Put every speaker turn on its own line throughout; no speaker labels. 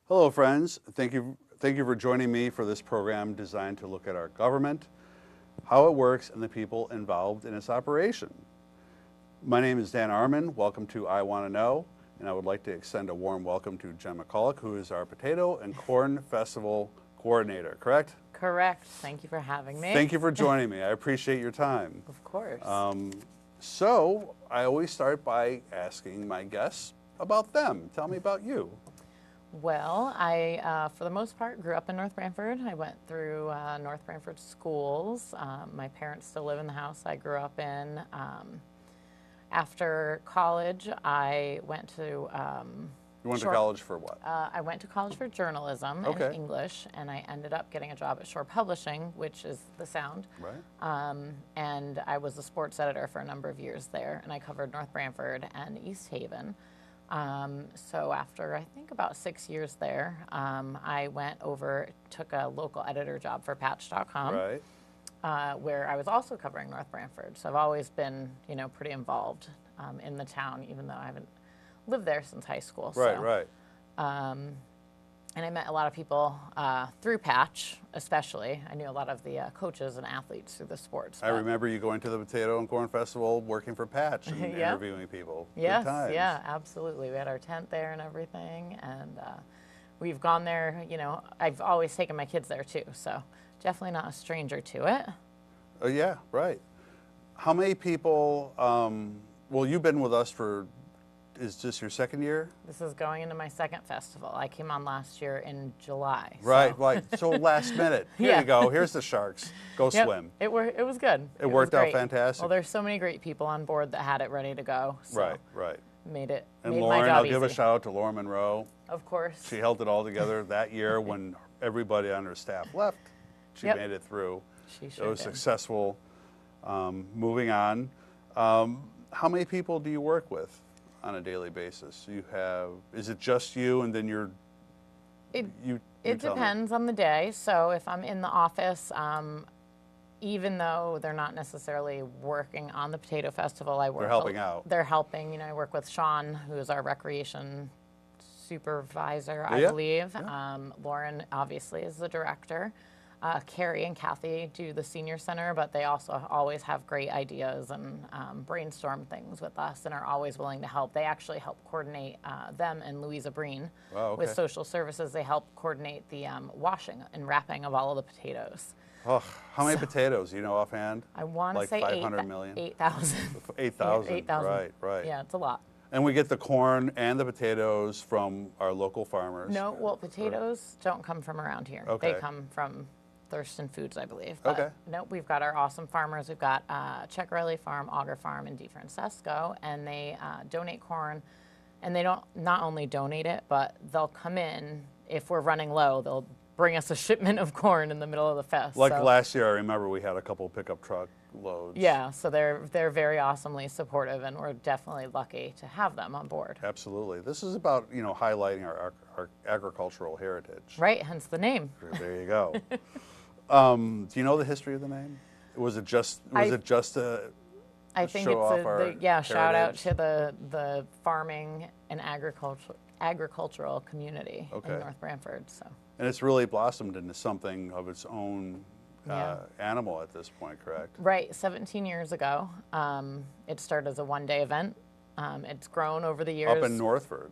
Hello, friends. Thank you for joining me for this program designed to look at our government, how it works, and the people involved in its operation. My name is Dan Armin. Welcome to I Want to Know, and I would like to extend a warm welcome to Jen McCulloch, who is our Potato and Corn Festival Coordinator, correct?
Correct. Thank you for having me.
Thank you for joining me. I appreciate your time.
Of course.
So I always start by asking my guests about them. Tell me about you.
Well, I, for the most part, grew up in North Branford. I went through North Branford schools. My parents still live in the house I grew up in. After college, I went to...
You went to college for what?
I went to college for journalism and English, and I ended up getting a job at Shore Publishing, which is The Sound.
Right.
And I was a sports editor for a number of years there, and I covered North Branford and East Haven. So after, I think, about 6 years there, I went over, took a local editor job for Patch.com,
Right.
where I was also covering North Branford. So I've always been, pretty involved in the town, even though I haven't lived there since high school.
Right,
so,
right.
And I met a lot of people through Patch, especially. I knew a lot of the coaches and athletes through the sports.
I remember you going to the Potato and Corn Festival, working for Patch and interviewing people.
Yes,
Good times.
yeah, absolutely. We had our tent there and everything, and we've gone there. I've always taken my kids there too, so definitely not a stranger to it.
Oh yeah, right. How many people? Well, you've been with us for. Is this your second year?
This is going into my second festival. I came on last year in July.
Right,
so.
right. So last minute. Here you go. Here's the sharks. Go swim.
It was good.
It worked out fantastic.
Well, there's so many great people on board that had it ready to go. So
right, right.
Made
And
made
Lauren,
my job
I'll
easy.
give a shout out to Lauren Monroe.
Of course.
She held it all together that year when everybody on her staff left. She made it through.
She sure
It was
did.
successful. Moving on. How many people do you work with on a daily basis? You have, is it just you and then
It
you
depends on the day. So if I'm in the office, even though they're not necessarily working on the Potato Festival, I work.
They're helping out.
They're helping. I work with Sean, who's our recreation supervisor, I believe.
Yeah.
Lauren, obviously, is the director. Carrie and Kathy do the senior center, but they also always have great ideas and brainstorm things with us and are always willing to help. They actually help coordinate them and Louisa Breen with social services. They help coordinate the washing and wrapping of all of the potatoes.
Oh, how many potatoes? You know offhand?
I want to say
500 million?
8,000.
8,000.
8,000.
Right, right.
Yeah, it's a lot.
And we get the corn and the potatoes from our local farmers.
No, well, potatoes don't come from around here.
Okay.
They come from Thurston Foods, I believe. But
Okay.
Nope, we've got our awesome farmers. We've got Ceccarelli Farm, Auger Farm, and DeFrancesco, and they donate corn. And they don't not only donate it, but they'll come in if we're running low. They'll bring us a shipment of corn in the middle of the fest.
Like
so,
last year, I remember we had a couple pickup truck loads.
Yeah, so they're very awesomely supportive, and we're definitely lucky to have them on board.
Absolutely. This is about highlighting our agricultural heritage.
Right, hence the name.
There you go. Do you know the history of the name? Was it just a
I think
show off our
shout out
heritage?
to the farming and agricultural community in North Branford. So.
And it's really blossomed into something of its own animal at this point, correct?
Right, 17 years ago. It started as a one-day event. It's grown over the years.
Up in Northford.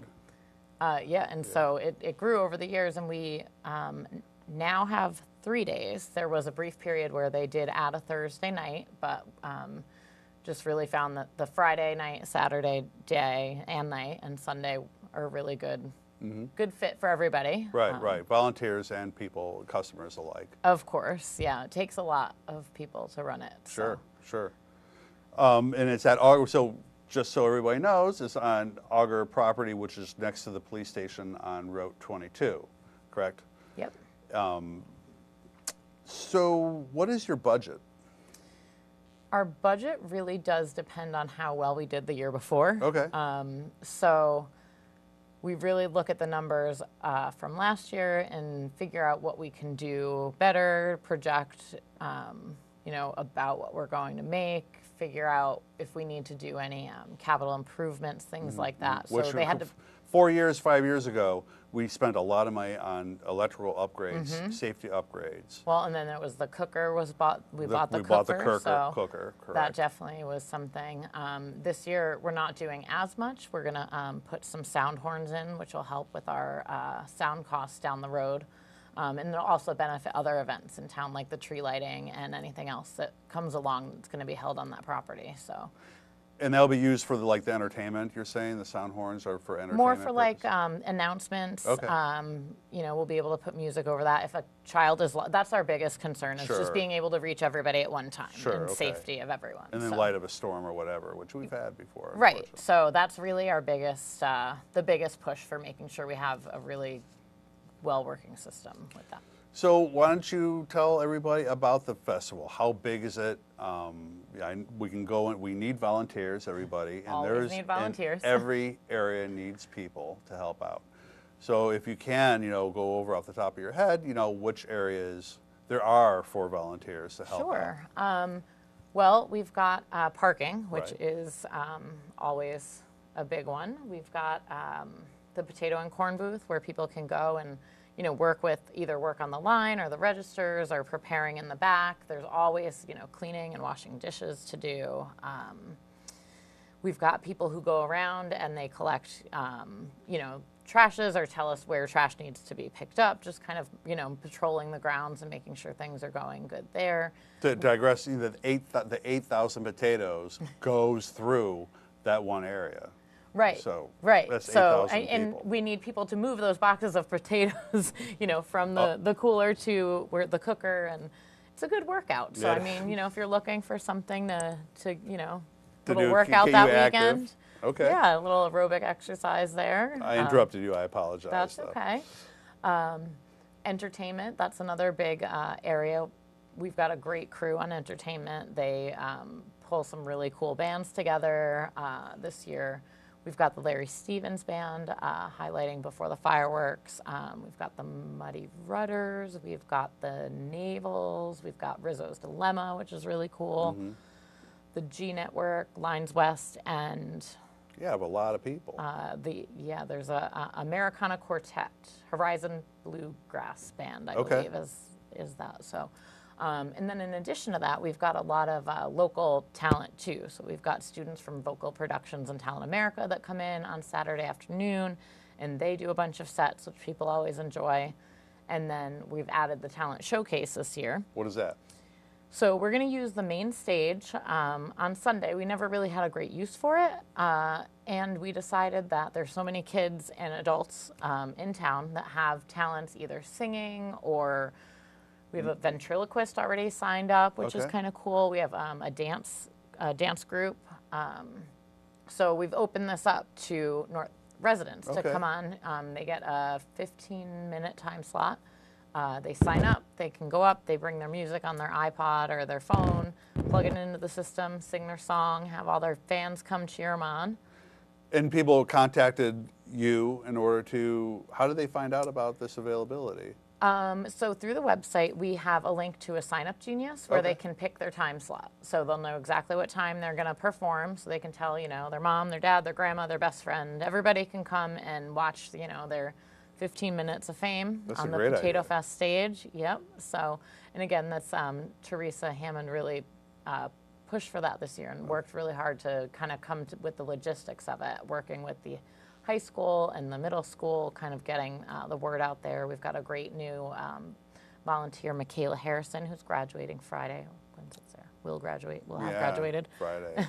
So it grew over the years, and we now have 3 days. There was a brief period where they did add a Thursday night, but just really found that the Friday night, Saturday day and night, and Sunday are really good. Good fit for everybody.
Right, right. Volunteers and people, customers alike.
Of course, yeah. It takes a lot of people to run it.
Sure,
so.
sure. And it's at Auger, so just so everybody knows, it's on Auger property, which is next to the police station on Route 22, correct?
Yep.
So what is your budget?
Our budget really does depend on how well we did the year before.
Okay.
So we really look at the numbers from last year and figure out what we can do better, project, about what we're going to make, figure out if we need to do any capital improvements, things like that. So
Which
they had to.
4 years, 5 years ago, we spent a lot of money on electrical upgrades, safety upgrades.
Well, and then it was the cooker was bought. We bought the
cooker, correct.
That definitely was something. This year we're not doing as much. We're gonna put some sound horns in, which will help with our sound costs down the road, and it'll also benefit other events in town, like the tree lighting and anything else that comes along that's going to be held on that property. So.
And they'll be used for the entertainment, you're saying? The sound horns are for entertainment
More for
purposes?
Announcements.
Okay.
You know, we'll be able to put music over that. If a child is, that's our biggest concern, is just being able to reach everybody at one time and safety of everyone.
And in light of a storm or whatever, which we've had before.
Right. So that's really our biggest, the biggest push for making sure we have a really well-working system with that.
So why don't you tell everybody about the festival? How big is it? We can go and we need volunteers, everybody. And
Always need volunteers.
And every area needs people to help out. So if you can, go over off the top of your head, which areas there are for volunteers to help out.
Well, we've got parking, which is always a big one. We've got the potato and corn booth where people can go and work on the line or the registers or preparing in the back. There's always, cleaning and washing dishes to do. We've got people who go around and they collect, trashes or tell us where trash needs to be picked up, just kind of, patrolling the grounds and making sure things are going good there.
To digress, the 8,000 potatoes goes through that one area.
Right.
So
right.
That's
so
8,000
and
people.
we need people to move those boxes of potatoes, from the cooler to where the cooker, and it's a good workout. So I mean, if you're looking for something to little workout that weekend.
Okay.
Yeah, a little aerobic exercise there.
I interrupted you. I apologize.
That's okay. Entertainment. That's another big area. We've got a great crew on entertainment. They pull some really cool bands together this year. We've got the Larry Stevens Band highlighting before the fireworks. We've got the Muddy Rudders. We've got the Navels. We've got Rizzo's Dilemma, which is really cool. The G Network, Lines West, and
you have a lot of people.
There's a Americana Quartet, Horizon Bluegrass Band, I believe is that. So. And then in addition to that, we've got a lot of local talent too. So we've got students from Vocal Productions and Talent America that come in on Saturday afternoon, and they do a bunch of sets, which people always enjoy. And then we've added the Talent Showcase this year.
What is that?
So we're going to use the main stage on Sunday. We never really had a great use for it, and we decided that there's so many kids and adults in town that have talents either singing or we have a ventriloquist already signed up, which is kind of cool. We have a dance group. So we've opened this up to residents to come on. They get a 15-minute time slot. They sign up. They can go up. They bring their music on their iPod or their phone, plug it into the system, sing their song, have all their fans come cheer them on.
And people contacted you in order to, how did they find out about this availability?
So through the website, we have a link to a sign-up genius where they can pick their time slot. So they'll know exactly what time they're going to perform. So they can tell, their mom, their dad, their grandma, their best friend. Everybody can come and watch, their 15 minutes of fame on the Potato Fest stage. Yep. So, and again, that's Teresa Hammond really pushed for that this year and worked really hard to kind of come with the logistics of it, working with the high school and the middle school, kind of getting the word out there. We've got a great new volunteer, Michaela Harrison, who's graduating Friday. When's it there? Will graduate. Will have graduated.
Friday.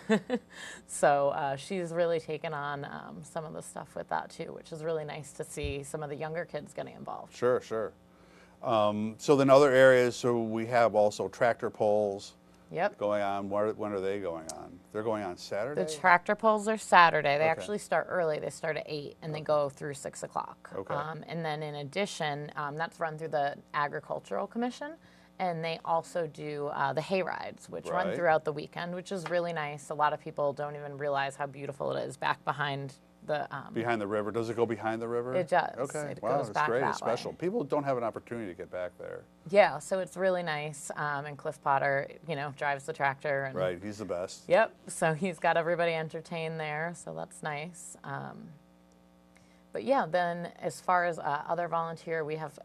So she's really taken on some of the stuff with that too, which is really nice to see some of the younger kids getting involved.
Sure, sure. So then other areas, so we have also tractor pulls.
Yep.
Going on. When are they going on? They're going on Saturday?
The tractor pulls are Saturday. They actually start early. They start at 8 and they go through 6 o'clock.
Okay.
And then in addition, that's run through the Agricultural Commission. And they also do the hay rides, which run throughout the weekend, which is really nice. A lot of people don't even realize how beautiful it is back behind the...
behind the river. Does it go behind the river?
It does.
Okay.
It
wow,
goes
it's
back
great.
that
It's special.
way.
People don't have an opportunity to get back there.
Yeah, so it's really nice. And Cliff Potter, drives the tractor. And,
right. He's the best.
Yep. So he's got everybody entertained there. So that's nice. But yeah, then as far as other volunteer, we have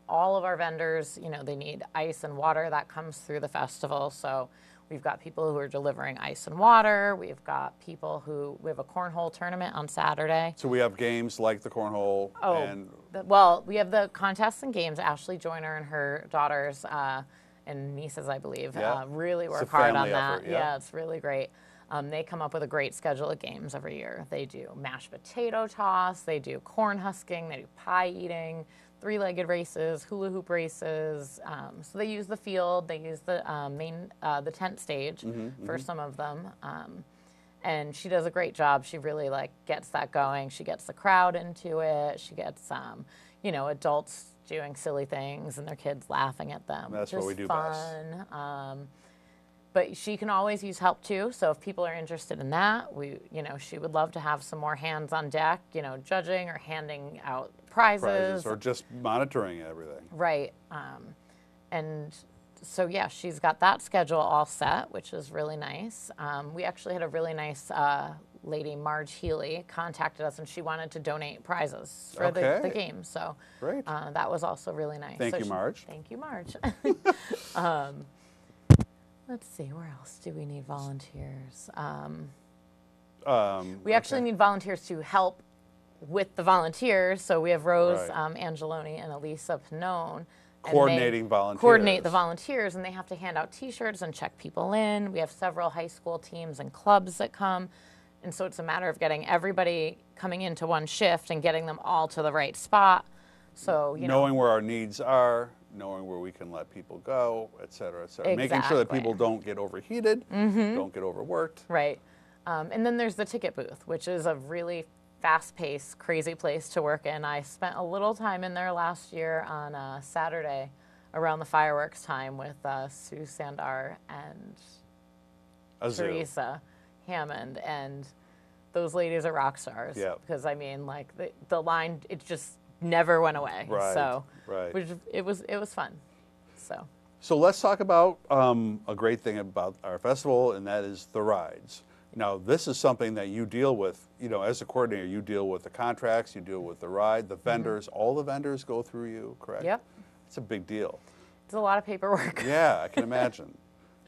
all of our vendors, they need ice and water that comes through the festival. So we've got people who are delivering ice and water. We have a cornhole tournament on Saturday.
So we have games like the cornhole.
Well, we have the contests and games. Ashley Joyner and her daughters and nieces, I believe, really work hard on that.
Effort, yeah,
it's really great. They come up with a great schedule of games every year. They do mashed potato toss, they do corn husking, they do pie eating, three-legged races, hula hoop races. So they use the field, they use the the tent stage for some of them. And she does a great job. She really gets that going. She gets the crowd into it. She gets adults doing silly things and their kids laughing at them.
That's what we do
fun. Best. But she can always use help too. So if people are interested in that, she would love to have some more hands on deck, judging or handing out prizes
or just monitoring everything.
Right. And so yeah, she's got that schedule all set, which is really nice. We actually had a really nice lady, Marge Healy, contacted us, and she wanted to donate prizes for the game. So
great.
That was also really nice.
Thank you, Marge.
Thank you, Marge. Let's see, where else do we need volunteers? We actually need volunteers to help with the volunteers. So we have Rose Angeloni and Elisa Pannone.
Coordinating volunteers.
Coordinate the volunteers, and they have to hand out T-shirts and check people in. We have several high school teams and clubs that come. And so it's a matter of getting everybody coming into one shift and getting them all to the right spot. So,
knowing where our needs are, knowing where we can let people go, et cetera, et cetera.
Exactly.
Making sure that people don't get overheated, don't get overworked.
Right. And then there's the ticket booth, which is a really fast-paced, crazy place to work in. I spent a little time in there last year on Saturday around the fireworks time with Sue Sandar and Teresa Hammond, and those ladies are rock stars.
Yeah.
Because the line, it just never went away.
Right.
So,
right.
it was fun.
So let's talk about a great thing about our festival, and that is the rides. Now, this is something that you deal with, as a coordinator, you deal with the contracts, you deal with the ride, the vendors, all the vendors go through you, correct?
Yep.
It's a big deal.
It's a lot of paperwork.
Yeah, I can imagine.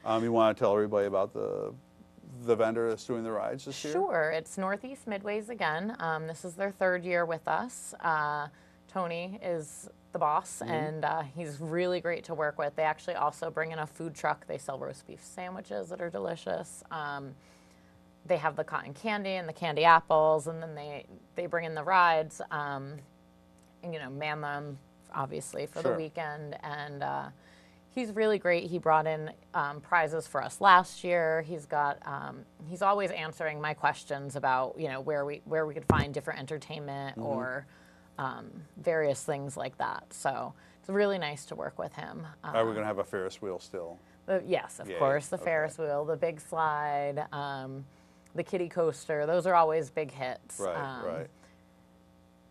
You want to tell everybody about the vendor that's doing the rides this year?
Sure. It's Northeast Midways again. This is their third year with us. Tony is the boss, and he's really great to work with. They actually also bring in a food truck. They sell roast beef sandwiches that are delicious. They have the cotton candy and the candy apples, and then they bring in the rides, and, man them, obviously, for the weekend. And he's really great. He brought in prizes for us last year. He's got he's always answering my questions about where we could find different entertainment or various things like that. So it's really nice to work with him.
Are we going to have a Ferris wheel still?
Yes, of course. The Ferris wheel, the big slide, the kiddie coaster. Those are always big hits.
Right.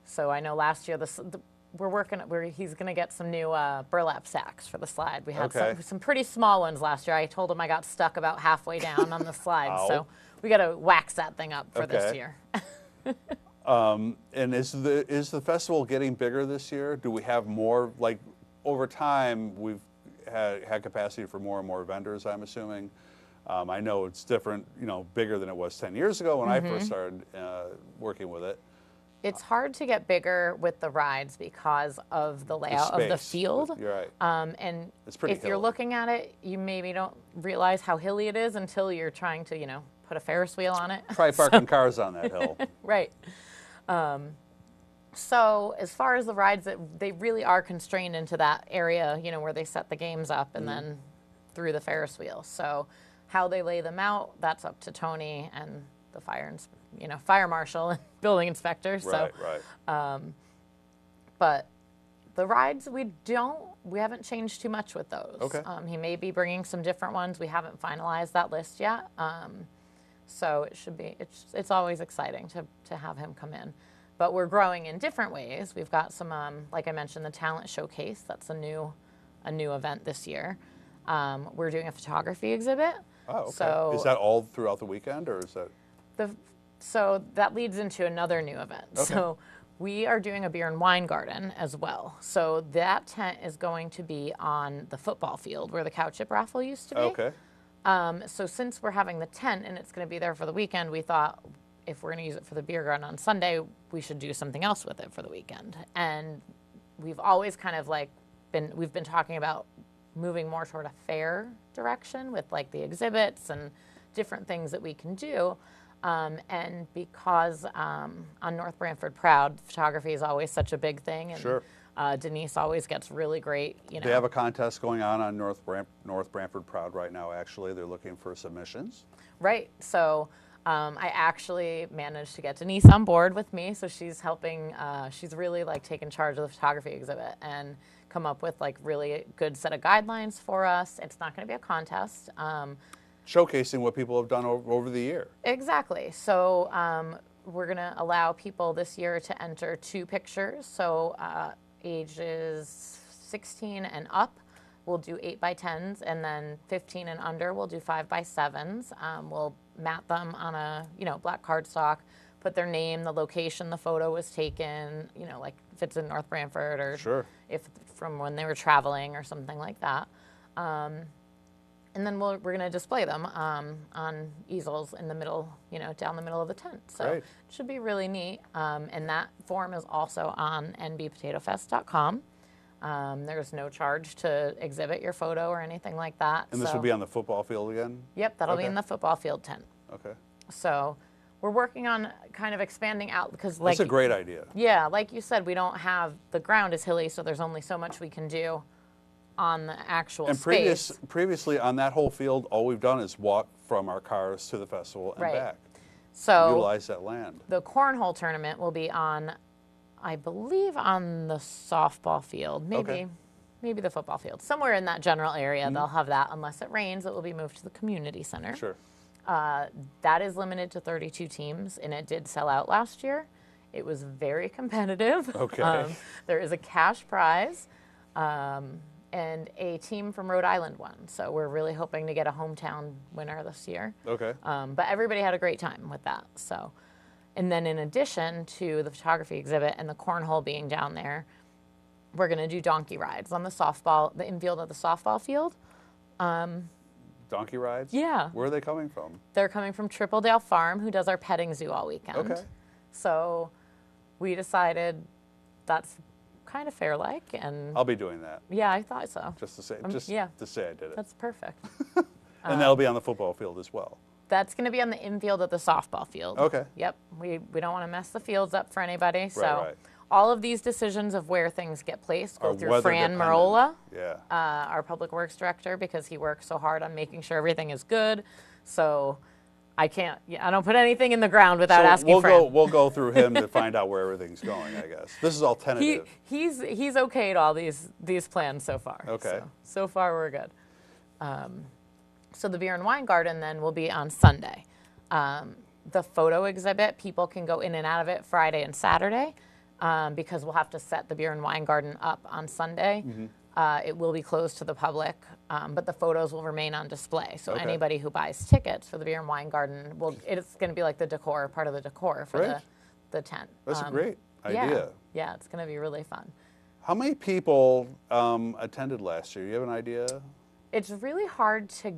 So I know last year he's going to get some new burlap sacks for the slide. We had some pretty small ones last year. I told him I got stuck about halfway down on the slide. So we got to wax that thing up for this year.
And is the festival getting bigger this year? Do we have more, over time, we've had capacity for more and more vendors, I'm assuming. I know it's different, bigger than it was 10 years ago when I first started working with it.
It's hard to get bigger with the rides because of the layout of the field.
You're right.
And if you're looking at it, you maybe don't realize how hilly it is until you're trying to, put a Ferris wheel on it.
Try parking cars on that hill.
Right. So as far as the rides, they really are constrained into that area, where they set the games up and then through the Ferris wheel. So how they lay them out, that's up to Tony and the fire marshal and building inspector.
Right.
But the rides, we haven't changed too much with those.
Okay.
He may be bringing some different ones. We haven't finalized that list yet. So it should be, it's always exciting to have him come in. But we're growing in different ways. We've got some, like I mentioned, the talent showcase. That's a new event this year. We're doing a photography exhibit.
Oh, okay.
So
is that all throughout the weekend, or is that?
So that leads into another new event.
Okay.
So We are doing a beer and wine garden as well. So that tent is going to be on the football field where the cow chip raffle used to be.
Okay.
So since we're having the tent and it's going to be there for the weekend, we thought if we're going to use it for the beer garden on Sunday, we should do something else with it for the weekend. And we've always kind of like we've been talking about moving more toward a fair direction with like the exhibits and different things that we can do. And because on North Branford Proud, photography is always such a big thing. And,
Sure.
Denise always gets really great,
They have a contest going on North Branford Proud right now, actually. They're looking for submissions.
Right. So I actually managed to get Denise on board with me. So she's helping, she's really like taken charge of the photography exhibit and come up with like really good set of guidelines for us. It's not going to be a contest.
Showcasing what people have done over the year.
Exactly. So we're going to allow people this year to enter 2 pictures. So ages 16 and up, we'll do 8x10s, and then 15 and under, we'll do 5x7s. We'll mat them on a black cardstock, put their name, the location the photo was taken, like if it's in North Branford or
Sure.
if from when they were traveling or something like that. And then we're going to display them on easels in the middle, down the middle of the tent. So
Right.
it should be really neat. And that form is also on nbpotatofest.com. There's no charge to exhibit your photo or anything like that.
And this would be on the football field again?
Yep, that'll be
Okay.
in the football field tent.
Okay.
So we're working on kind of expanding out because
That's a great idea.
Yeah, like you said, we don't have, the ground is hilly, so there's only so much we can do on the actual
And
space.
previously on that whole field, all we've done is walk from our cars to the festival and
Right.
back.
So
Utilize that land.
the cornhole tournament will be on, I believe, on the softball field,
Okay.
maybe the football field. Somewhere in that general area, they'll have that. Unless it rains, it will be moved to the community center.
Sure.
That is limited to 32 teams, and it did sell out last year. It was very competitive.
Okay.
There is a cash prize, and a team from Rhode Island won. So we're really hoping to get a hometown winner this year.
Okay.
But everybody had a great time with that. So, and then in addition to the photography exhibit and the cornhole being down there, we're going to do donkey rides on the infield of the softball field.
Donkey rides?
Yeah.
Where are they coming from?
They're coming from Tripledale Farm, who does our petting zoo all weekend.
Okay.
So we decided that's kind of fair-like, and
I'll be doing that.
yeah, I thought so.
Just to say,
yeah.
to say I did it.
That's perfect.
And that'll be on the football field as well.
That's going to be on the infield of the softball field.
Okay.
Yep. We don't want to mess the fields up for anybody. So
right.
all of these decisions of where things get placed go
Are
through
weather
Fran
dependent.
Marola,
Yeah.
our public works director, because he works so hard on making sure everything is good. So I don't put anything in the ground without asking Fran.
We'll go through him to find out where everything's going, I guess. This is all tentative.
He's okayed all these plans so far.
Okay.
So far we're good. So the beer and wine garden then will be on Sunday. The photo exhibit, people can go in and out of it Friday and Saturday because we'll have to set the beer and wine garden up on Sunday. It will be closed to the public, but the photos will remain on display. So
Okay.
anybody who buys tickets for the beer and wine garden, it's going to be like the decor, part of the decor for
Great.
the tent.
That's a great idea.
Yeah, it's going to be really fun.
How many people attended last year? You have an idea?
It's really hard to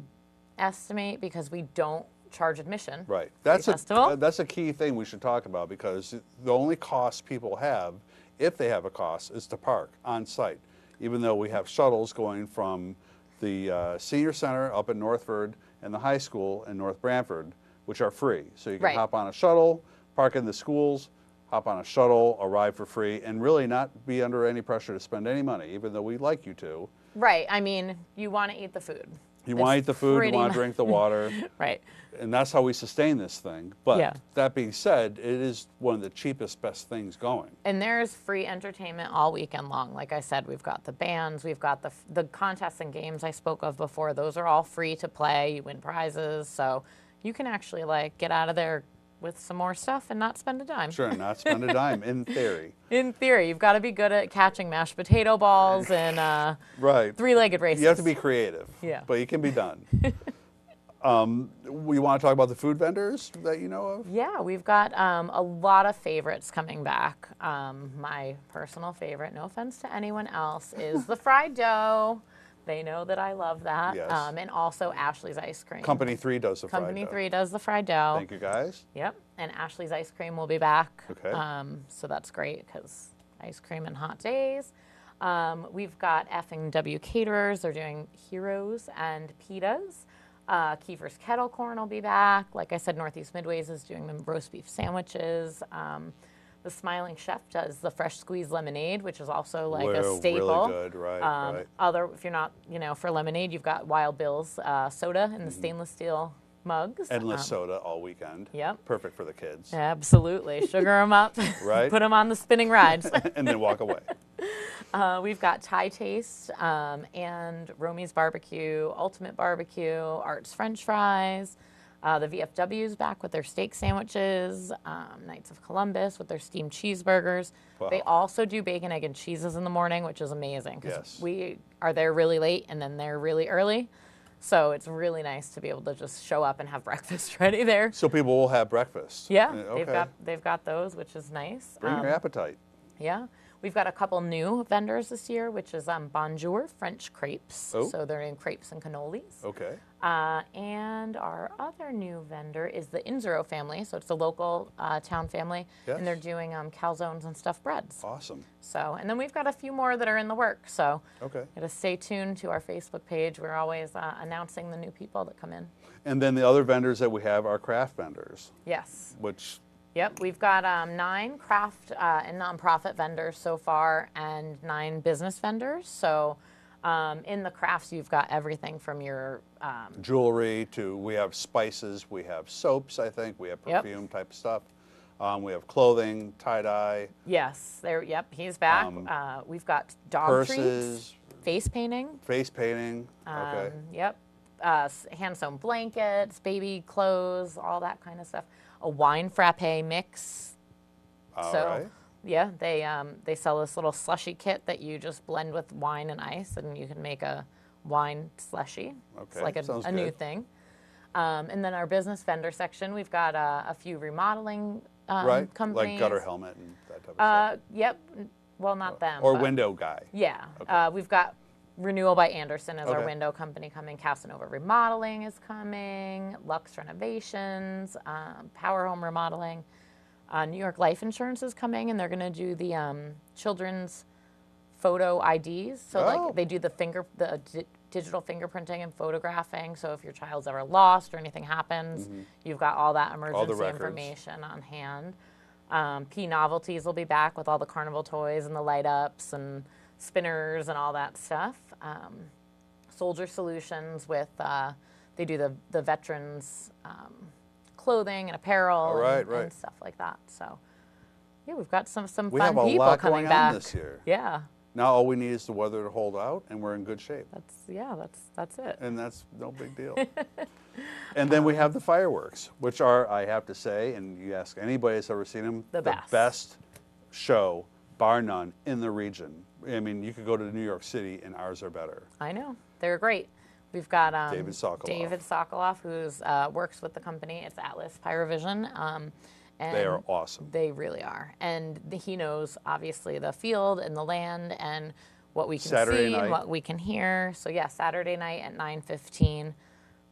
estimate because we don't charge admission.
Right.
for the festival.
That's a key thing we should talk about, because the only cost people have, if they have a cost, is to park on site. Even though we have shuttles going from the senior center up in Northford and the high school in North Branford, which are free. So you can
Right.
hop on a shuttle, park in the schools, hop on a shuttle, arrive for free, and really not be under any pressure to spend any money, even though we'd like you to.
Right. I mean, you want to eat the food.
You want to eat the food, you
pretty
want
much-
to drink the water,
Right.
and that's how we sustain this thing. But
Yeah.
that being said, it is one of the cheapest, best things going.
And there's free entertainment all weekend long. Like I said, we've got the bands, we've got the contests and games I spoke of before. Those are all free to play. You win prizes. So you can actually get out of there with some more stuff and not spend a dime.
Sure, not spend a dime, in theory.
In theory, you've got to be good at catching mashed potato balls and
Right.
three-legged races.
You have to be creative,
Yeah.
but you can be done. We want to talk about the food vendors that you know of?
Yeah, we've got a lot of favorites coming back. My personal favorite, no offense to anyone else, is the fried dough. They know that I love that.
Yes.
And also Ashley's ice cream.
Company 3 does the fried dough.
Company 3 does the fried dough.
Thank you, guys.
Yep, and Ashley's ice cream will be back.
Okay.
So that's great because ice cream and hot days. We've got F&W Caterers. They're doing Heroes and Pitas. Kiefer's Kettle Corn will be back. Like I said, Northeast Midways is doing the roast beef sandwiches. The Smiling Chef does the fresh squeezed lemonade, which is also like a staple.
Really good, right.
If you're not, for lemonade, you've got Wild Bill's soda in the stainless steel mugs.
Endless soda all weekend.
Yep.
Perfect for the kids.
Absolutely. Sugar them up.
Right.
Put them on the spinning rides.
And then walk away.
We've got Thai Taste and Romy's Barbecue, Ultimate Barbecue, Art's French Fries. The VFW's back with their steak sandwiches. Knights of Columbus with their steamed cheeseburgers.
Wow.
They also do bacon, egg, and cheeses in the morning, which is amazing because
Yes.
we are there really late and then they're really early. So it's really nice to be able to just show up and have breakfast ready there.
So people will have breakfast.
Yeah,
Okay.
they've got those, which is nice.
Bring your appetite.
Yeah. We've got a couple new vendors this year, which is Bonjour French Crepes.
Oh.
So they're in crepes and cannolis.
Okay.
And our other new vendor is the Inzero family. So it's a local town family.
Yes.
And they're doing calzones and stuffed breads.
Awesome.
So, and then we've got a few more that are in the works. So
Okay.
gotta stay tuned to our Facebook page. We're always announcing the new people that come in.
And then the other vendors that we have are craft vendors,
Yes.
which
Yep, we've got 9 craft and nonprofit vendors so far and 9 business vendors. So in the crafts, you've got everything from your
jewelry to, we have spices, we have soaps, I think, we have
Yep.
perfume type stuff. We have clothing, tie-dye,
yes, there. Yep, he's back. We've got dog treats,
purses,
face painting.
face painting. Okay.
Yep, hand sewn blankets, baby clothes, all that kind of stuff. A wine frappe mix.
All
So
right.
yeah, they sell this little slushy kit that you just blend with wine and ice, and you can make a wine slushy. It's
Okay,
like
sounds
a new
good.
thing. And then our business vendor section, we've got a few remodeling
Right.
companies.
Like gutter helmet and that type of stuff.
Yep. Well, not them.
Or
but-
window guy.
Yeah.
Okay.
We've got Renewal by Anderson as our
Okay.
window company coming. Casanova Remodeling is coming. Lux Renovations. Power Home Remodeling. New York Life Insurance is coming, and they're going to do the children's photo IDs. So
Oh.
like they do the digital fingerprinting and photographing. So if your child's ever lost or anything happens, you've got all that emergency
records.
information on hand. P Novelties will be back with all the carnival toys and the light ups and spinners and all that stuff. Soldier Solutions with they do the veterans clothing and apparel
Oh, right,
and
right.
stuff like that. So yeah, we've got some
We
fun
have a
people
lot
coming
going
back
on this year.
Yeah,
Now all we need is the weather to hold out, and we're in good shape.
that's it.
And that's no big deal. And then we have the fireworks, which are, I have to say, and you ask anybody that's ever seen them,
The best.
best show, bar none, in the region. I mean, you could go to New York City, and ours are better.
I know. They're great. We've got
David Sokoloff.
David Sokoloff, who's works with the company. It's Atlas Pyrovision. And
They are awesome.
They really are. And he knows, obviously, the field and the land and what we can
Saturday
see
night.
and what we can hear. So, yeah, Saturday night at 9:15,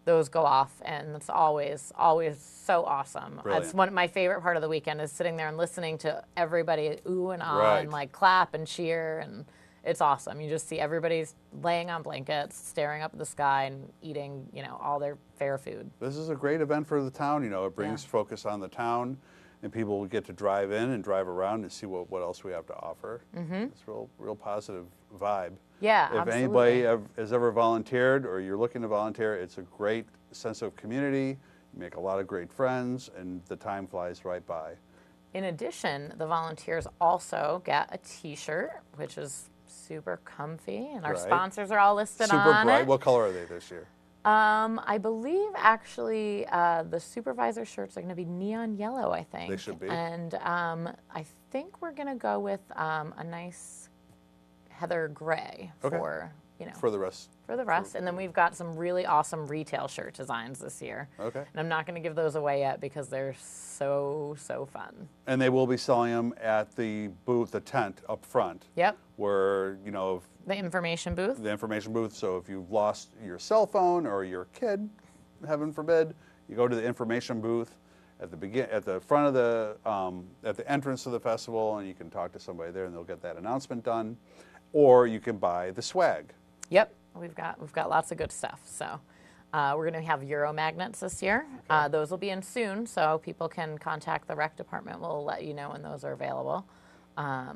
those go off. And it's always so awesome.
Brilliant.
That's my favorite part of the weekend is sitting there and listening to everybody ooh and ah
Right.
and, like, clap and cheer. And it's awesome. You just see everybody's laying on blankets, staring up at the sky and eating, all their fair food.
This is a great event for the town. It brings
Yeah.
focus on the town, and people will get to drive in and drive around and see what else we have to offer. It's real positive vibe.
Yeah,
If
absolutely.
anybody has ever volunteered or you're looking to volunteer, it's a great sense of community. You make a lot of great friends, and the time flies right by.
In addition, the volunteers also get a T-shirt, which is super comfy, and our
Right.
sponsors are all listed
Super
on
bright.
it.
What color are they this year?
I believe actually the supervisor shirts are going to be neon yellow. I think
They should be.
And I think we're going to go with a nice heather gray
Okay.
for
For the rest.
For the rest. And then we've got some really awesome retail shirt designs this year.
Okay.
And I'm not going to give those away yet because they're so fun.
And they will be selling them at the booth, the tent up front.
Yep.
Where,
The information booth.
the information booth. So if you've lost your cell phone or your kid, heaven forbid, you go to the information booth at the front of at the entrance of the festival, and you can talk to somebody there, and they'll get that announcement done. Or you can buy the swag.
Yep. We've got lots of good stuff. So we're going to have Euro magnets this year.
Okay.
Those will be in soon, so people can contact the rec department. We'll let you know when those are available. So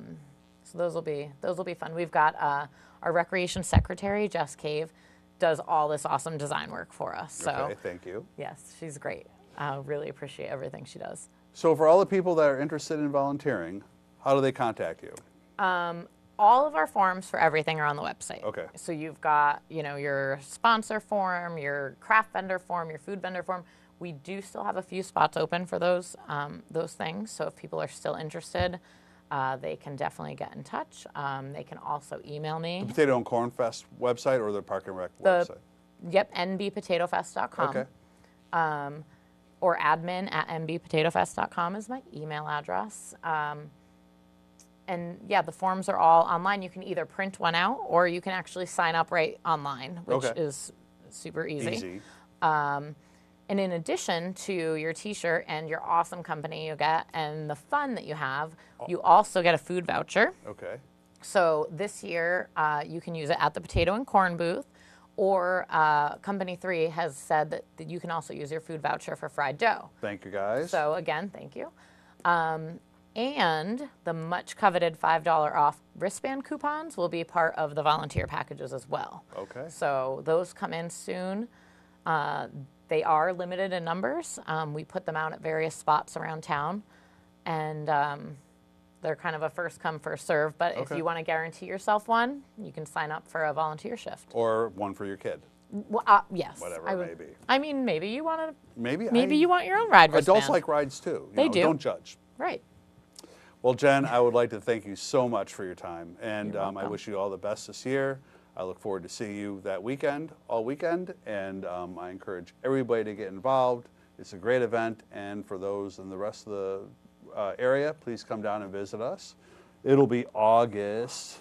those will be fun. We've got our recreation secretary, Jess Cave, does all this awesome design work for us. So
Okay, thank you.
yes, she's great. I really appreciate everything she does.
So for all the people that are interested in volunteering, how do they contact you?
All of our forms for everything are on the website.
Okay.
So you've got, your sponsor form, your craft vendor form, your food vendor form. We do still have a few spots open for those things. So if people are still interested, they can definitely get in touch. They can also email me.
The Potato and Corn Fest website or the Park and Rec website?
Yep, nbpotatofest.com.
Okay.
Or admin@nbpotatofest.com is my email address. And yeah, the forms are all online. You can either print one out or you can actually sign up right online, which
Okay.
is super easy.
Easy.
And in addition to your t-shirt and your awesome company you get and the fun that you have, you also get a food voucher.
Okay.
So this year, you can use it at the Potato and Corn booth, or Company 3 has said that you can also use your food voucher for fried dough.
Thank you, guys.
So again, thank you. And the much coveted $5 off wristband coupons will be part of the volunteer packages as well.
Okay.
So those come in soon. They are limited in numbers. We put them out at various spots around town, and they're kind of a first come, first serve. But if
Okay.
you want to guarantee yourself one, you can sign up for a volunteer shift.
Or one for your kid.
Well, yes.
Whatever
I
it
would,
may be.
I mean, maybe you want to.
Maybe
You want your own ride wristband.
Adults like rides too.
They do.
Don't judge.
Right.
Well, Jen, I would like to thank you so much for your time, and
You're
I
welcome.
wish you all the best this year. I look forward to seeing you that weekend, all weekend, and I encourage everybody to get involved. It's a great event, and for those in the rest of the area, please come down and visit us. It'll be August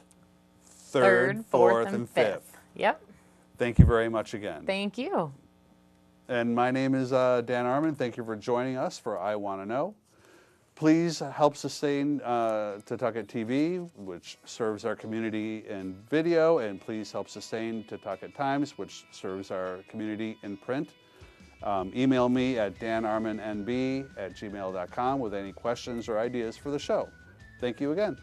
3rd, 4th, and 5th.
Yep.
Thank you very much again.
Thank you.
And my name is Dan Armin. Thank you for joining us for I Want to Know. Please help sustain Tutucket TV, which serves our community in video, and please help sustain Tutucket Times, which serves our community in print. Email me at danarminnb@gmail.com with any questions or ideas for the show. Thank you again.